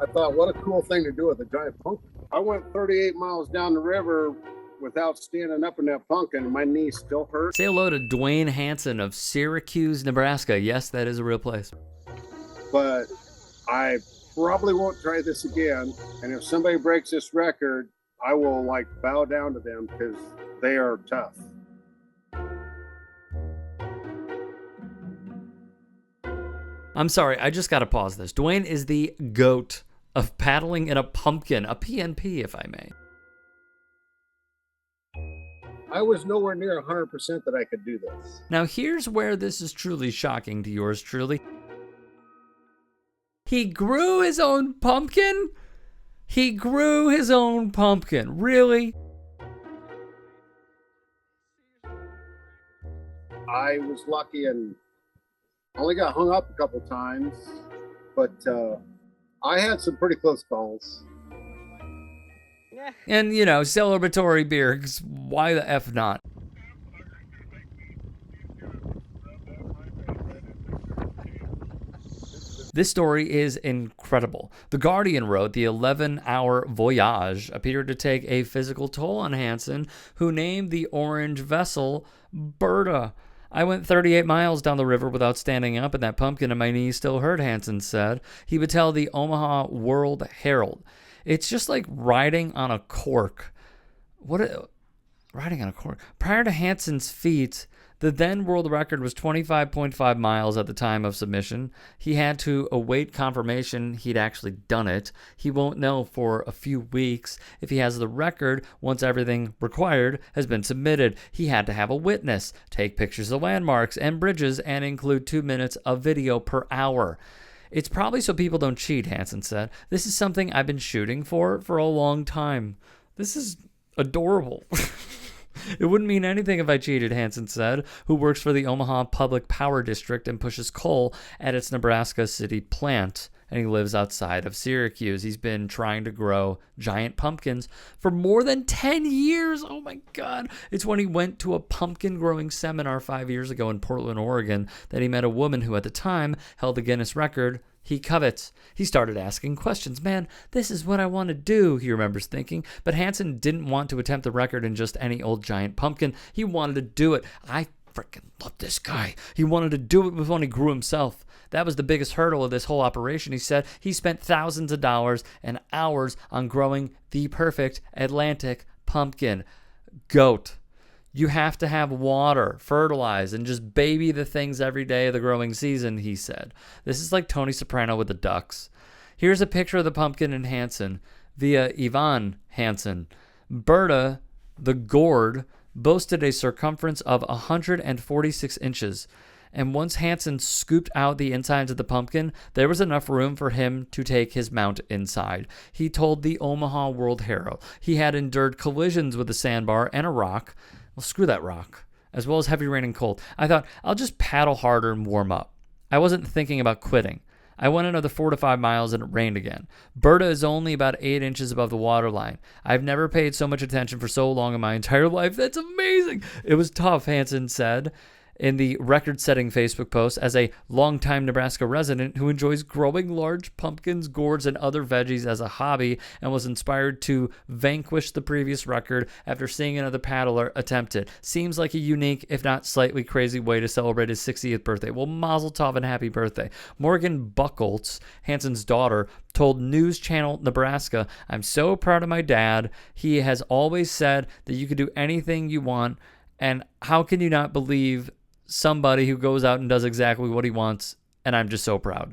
I thought, what a cool thing to do with a giant pumpkin. I went 38 miles down the river without standing up in that pumpkin, and my knee still hurt. Say hello to Duane Hansen of Syracuse, Nebraska. Yes, that is a real place. But I probably won't try this again. And if somebody breaks this record, I will like bow down to them because they are tough. I'm sorry, I just got to pause this. Duane is the GOAT of paddling in a pumpkin, a PNP, if I may. I was nowhere near 100% that I could do this. Now, here's where this is truly shocking to yours truly. He grew his own pumpkin? He grew his own pumpkin. Really? I was lucky and only got hung up a couple times, but I had some pretty close calls. And, you know, celebratory beer, 'cause why the F not? This story is incredible. The Guardian wrote the 11-hour voyage appeared to take a physical toll on Hansen, who named the orange vessel Berta. I went 38 miles down the river without standing up in that pumpkin and my knees still hurt, Hansen said. He would tell the Omaha World Herald. It's just like riding on a cork. Riding on a cork? Prior to Hansen's feat, the then world record was 25.5 miles at the time of submission. He had to await confirmation he'd actually done it. He won't know for a few weeks if he has the record once everything required has been submitted. He had to have a witness, take pictures of landmarks and bridges, and include 2 minutes of video per hour. It's probably so people don't cheat, Hansen said. This is something I've been shooting for a long time. This is adorable. It wouldn't mean anything if I cheated, Hansen said, who works for the Omaha Public Power District and pushes coal at its Nebraska City plant. And he lives outside of Syracuse. He's been trying to grow giant pumpkins for more than 10 years. Oh my God. It's when he went to a pumpkin growing seminar 5 years ago in Portland, Oregon, that he met a woman who at the time held the Guinness record he covets. He started asking questions. Man, this is what I want to do, he remembers thinking. But Hansen didn't want to attempt the record in just any old giant pumpkin. He wanted to do it. I freaking love this guy. He wanted to do it with one he grew himself. That was the biggest hurdle of this whole operation, he said. He spent thousands of dollars and hours on growing the perfect Atlantic pumpkin. GOAT. You have to have water, fertilize, and just baby the things every day of the growing season, he said. This is like Tony Soprano with the Ducks. Here's a picture of the pumpkin in Hansen via Ivan Hansen. Berta, the gourd, boasted a circumference of 146 inches. And once Hansen scooped out the insides of the pumpkin, there was enough room for him to take his mount inside. He told the Omaha World Herald he had endured collisions with a sandbar and a rock. Well, screw that rock, as well as heavy rain and cold. I thought, I'll just paddle harder and warm up. I wasn't thinking about quitting. I went another 4 to 5 miles and it rained again. Berta is only about 8 inches above the waterline. I've never paid so much attention for so long in my entire life. That's amazing. It was tough, Hansen said in the record-setting Facebook post, as a longtime Nebraska resident who enjoys growing large pumpkins, gourds, and other veggies as a hobby and was inspired to vanquish the previous record after seeing another paddler attempt it. Seems like a unique, if not slightly crazy way to celebrate his 60th birthday. Well, mazel tov and happy birthday. Morgan Buchholz, Hansen's daughter, told News Channel Nebraska, I'm so proud of my dad. He has always said that you could do anything you want, and how can you not believe somebody who goes out and does exactly what he wants, and I'm just so proud.